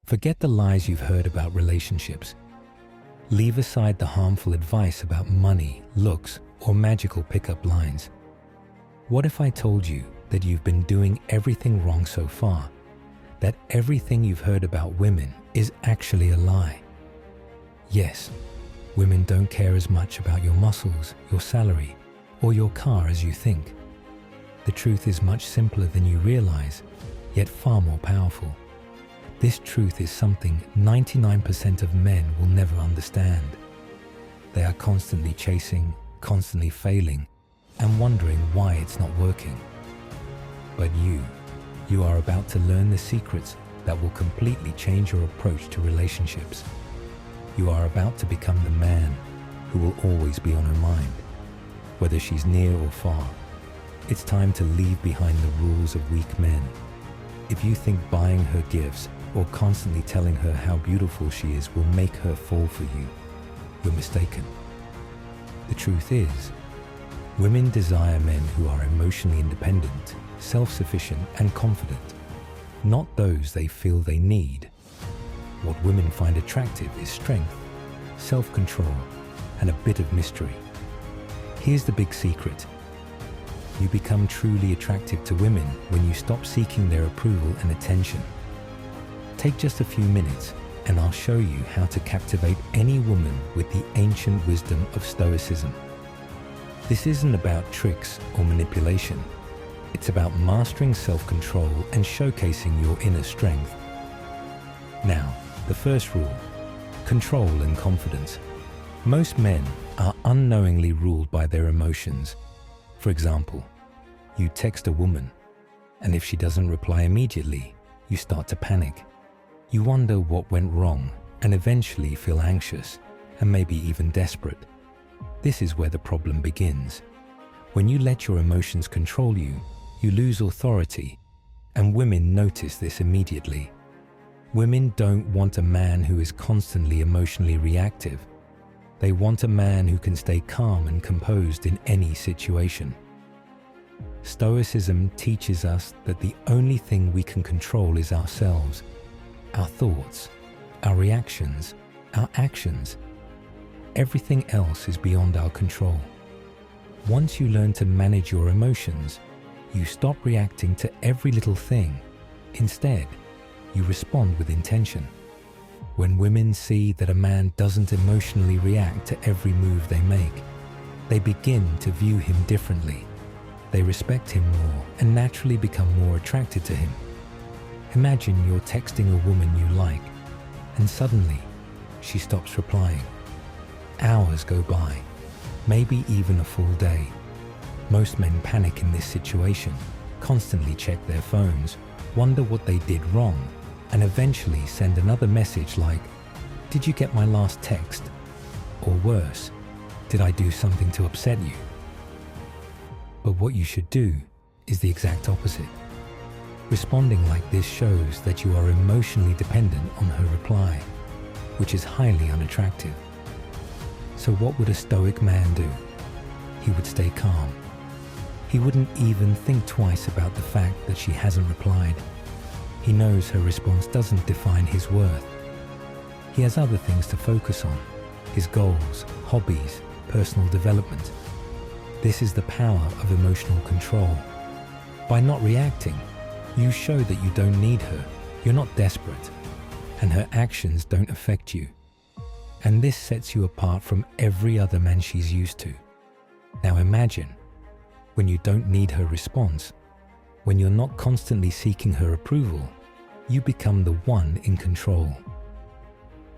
Forget the lies you've heard about relationships. Leave aside the harmful advice about money, looks, or magical pickup lines. What if I told you that you've been doing everything wrong so far? That everything you've heard about women is actually a lie? Yes, women don't care as much about your muscles, your salary, or your car as you think. The truth is much simpler than you realize, yet far more powerful. This truth is something 99% of men will never understand. They are constantly chasing, constantly failing, and wondering why it's not working. But you are about to learn the secrets that will completely change your approach to relationships. You are about to become the man who will always be on her mind, whether she's near or far. It's time to leave behind the rules of weak men. If you think buying her gifts or constantly telling her how beautiful she is will make her fall for you, you're mistaken. The truth is, women desire men who are emotionally independent, self-sufficient, and confident, not those they feel they need. What women find attractive is strength, self-control, and a bit of mystery. Here's the big secret. You become truly attractive to women when you stop seeking their approval and attention. Take just a few minutes and I'll show you how to captivate any woman with the ancient wisdom of Stoicism. This isn't about tricks or manipulation. It's about mastering self-control and showcasing your inner strength. Now, the first rule: control and confidence. Most men are unknowingly ruled by their emotions. For example, you text a woman, and if she doesn't reply immediately, you start to panic. You wonder what went wrong and eventually feel anxious and maybe even desperate. This is where the problem begins. When you let your emotions control you, you lose authority, and women notice this immediately. Women don't want a man who is constantly emotionally reactive. They want a man who can stay calm and composed in any situation. Stoicism teaches us that the only thing we can control is ourselves, our thoughts, our reactions, our actions. Everything else is beyond our control. Once you learn to manage your emotions, you stop reacting to every little thing. Instead, you respond with intention. When women see that a man doesn't emotionally react to every move they make, they begin to view him differently. They respect him more and naturally become more attracted to him. Imagine you're texting a woman you like, and suddenly she stops replying. Hours go by, maybe even a full day. Most men panic in this situation, constantly check their phones, wonder what they did wrong, and eventually send another message like, "Did you get my last text?" Or worse, "Did I do something to upset you?" But what you should do is the exact opposite. Responding like this shows that you are emotionally dependent on her reply, which is highly unattractive. So what would a Stoic man do? He would stay calm. He wouldn't even think twice about the fact that she hasn't replied. He knows her response doesn't define his worth. He has other things to focus on: his goals, hobbies, personal development. This is the power of emotional control. By not reacting, you show that you don't need her, you're not desperate, and her actions don't affect you. And this sets you apart from every other man she's used to. Now imagine, when you don't need her response, when you're not constantly seeking her approval, you become the one in control.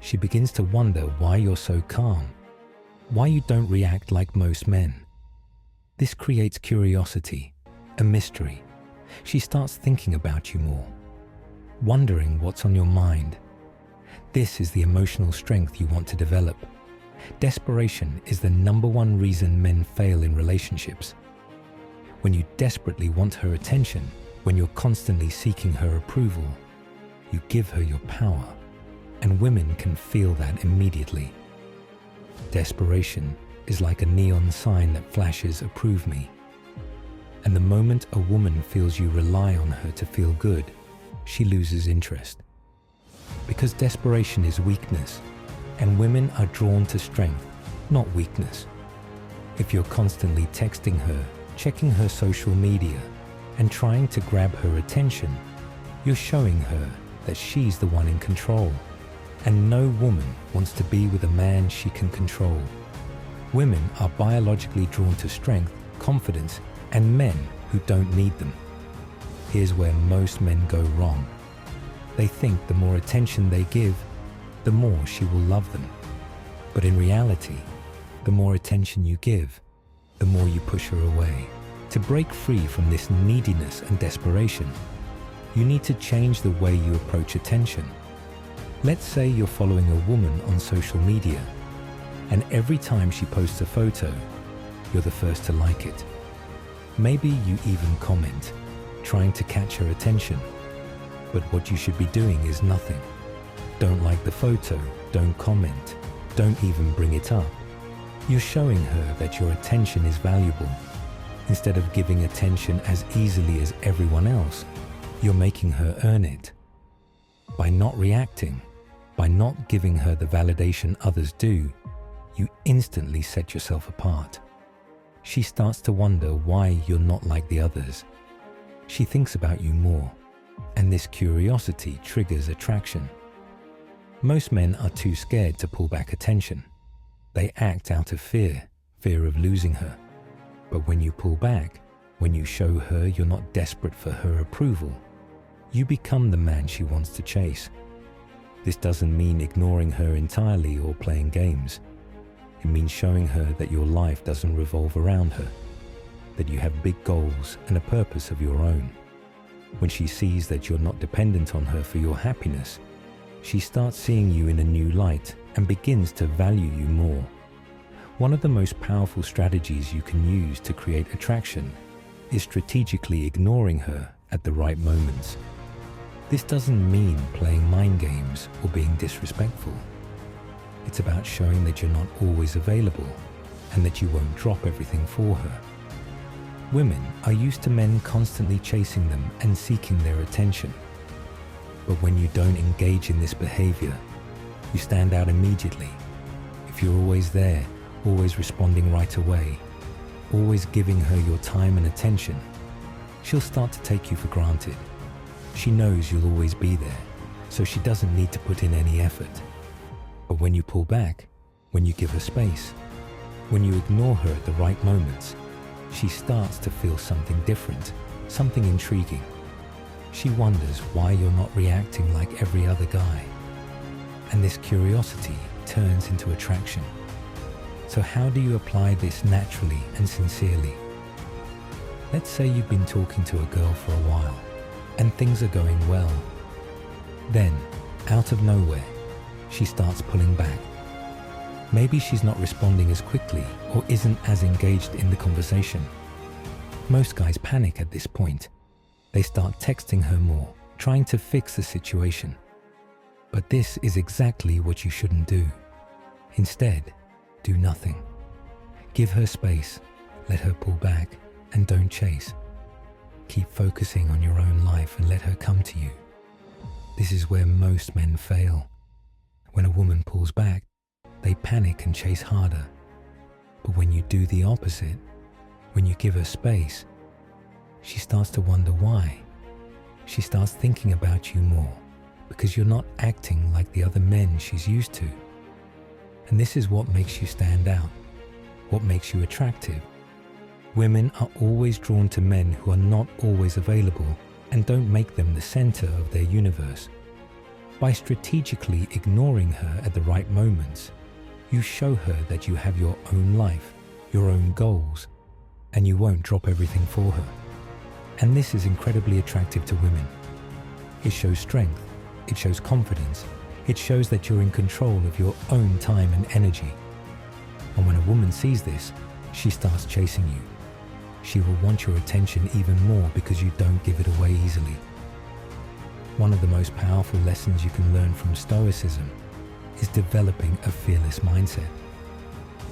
She begins to wonder why you're so calm, why you don't react like most men. This creates curiosity, a mystery. She starts thinking about you more, wondering what's on your mind. This is the emotional strength you want to develop. Desperation is the #1 reason men fail in relationships. When you desperately want her attention, when you're constantly seeking her approval, you give her your power, and women can feel that immediately. Desperation is like a neon sign that flashes "Approve me." And the moment a woman feels you rely on her to feel good, she loses interest. because desperation is weakness, and women are drawn to strength, not weakness. If you're constantly texting her, checking her social media, and trying to grab her attention, you're showing her that she's the one in control, and no woman wants to be with a man she can control. Women are biologically drawn to strength, confidence, and men who don't need them. Here's where most men go wrong. They think the more attention they give, the more she will love them. But in reality, the more attention you give, the more you push her away. To break free from this neediness and desperation, you need to change the way you approach attention. Let's say you're following a woman on social media, and every time she posts a photo, you're the first to like it. Maybe you even comment, trying to catch her attention. But what you should be doing is nothing. Don't like the photo, don't comment, don't even bring it up. You're showing her that your attention is valuable. Instead of giving attention as easily as everyone else, you're making her earn it. By not reacting, by not giving her the validation others do, you instantly set yourself apart. She starts to wonder why you're not like the others. She thinks about you more, and this curiosity triggers attraction. Most men are too scared to pull back attention. They act out of fear of losing her. But when you pull back, when you show her you're not desperate for her approval, you become the man she wants to chase. This doesn't mean ignoring her entirely or playing games. It means showing her that your life doesn't revolve around her, that you have big goals and a purpose of your own. When she sees that you're not dependent on her for your happiness, she starts seeing you in a new light and begins to value you more. One of the most powerful strategies you can use to create attraction is strategically ignoring her at the right moments. This doesn't mean playing mind games or being disrespectful. It's about showing that you're not always available and that you won't drop everything for her. Women are used to men constantly chasing them and seeking their attention. But when you don't engage in this behavior, you stand out immediately. If you're always there, always responding right away, always giving her your time and attention, she'll start to take you for granted. She knows you'll always be there, so she doesn't need to put in any effort. But when you pull back, when you give her space, when you ignore her at the right moments, she starts to feel something different, something intriguing. She wonders why you're not reacting like every other guy. And this curiosity turns into attraction. So how do you apply this naturally and sincerely? Let's say you've been talking to a girl for a while, and things are going well. Then, out of nowhere, she starts pulling back. Maybe she's not responding as quickly or isn't as engaged in the conversation. Most guys panic at this point. They start texting her more, trying to fix the situation. But this is exactly what you shouldn't do. Instead, do nothing. Give her space, let her pull back, and don't chase. Keep focusing on your own life and let her come to you. This is where most men fail. When a woman pulls back, they panic and chase harder. But when you do the opposite, when you give her space, she starts to wonder why. She starts thinking about you more because you're not acting like the other men she's used to. And this is what makes you stand out, what makes you attractive. Women are always drawn to men who are not always available and don't make them the center of their universe. By strategically ignoring her at the right moments, you show her that you have your own life, your own goals, and you won't drop everything for her. And this is incredibly attractive to women. It shows strength, it shows confidence, it shows that you're in control of your own time and energy. And when a woman sees this, she starts chasing you. She will want your attention even more because you don't give it away easily. One of the most powerful lessons you can learn from Stoicism is developing a fearless mindset.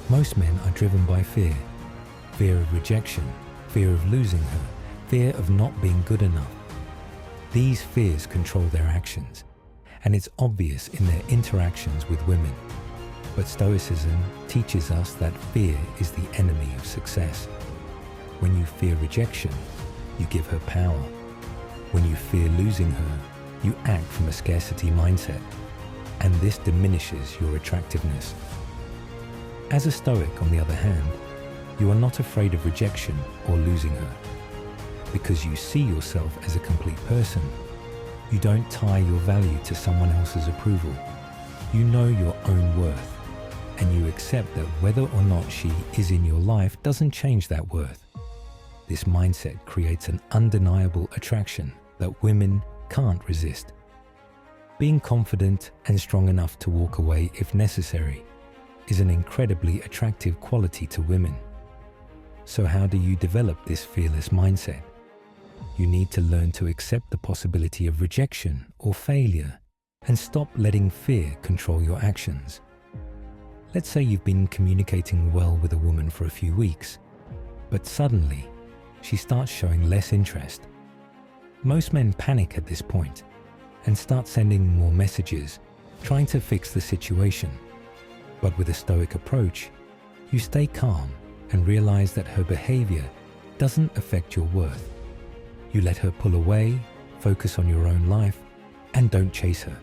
Most men are driven by fear of rejection, fear of losing her, fear of not being good enough. These fears control their actions, and it's obvious in their interactions with women. But Stoicism teaches us that fear is the enemy of success. When you fear rejection, you give her power. When you fear losing her, you act from a scarcity mindset, and this diminishes your attractiveness. As a Stoic, on the other hand, you are not afraid of rejection or losing her. Because you see yourself as a complete person, you don't tie your value to someone else's approval. You know your own worth, and you accept that whether or not she is in your life doesn't change that worth. This mindset creates an undeniable attraction that women can't resist. Being confident and strong enough to walk away if necessary is an incredibly attractive quality to women. So how do you develop this fearless mindset? You need to learn to accept the possibility of rejection or failure and stop letting fear control your actions. Let's say you've been communicating well with a woman for a few weeks, but suddenly she starts showing less interest. Most men panic at this point and start sending more messages, trying to fix the situation. But with a Stoic approach, you stay calm and realize that her behavior doesn't affect your worth. You let her pull away, focus on your own life, and don't chase her.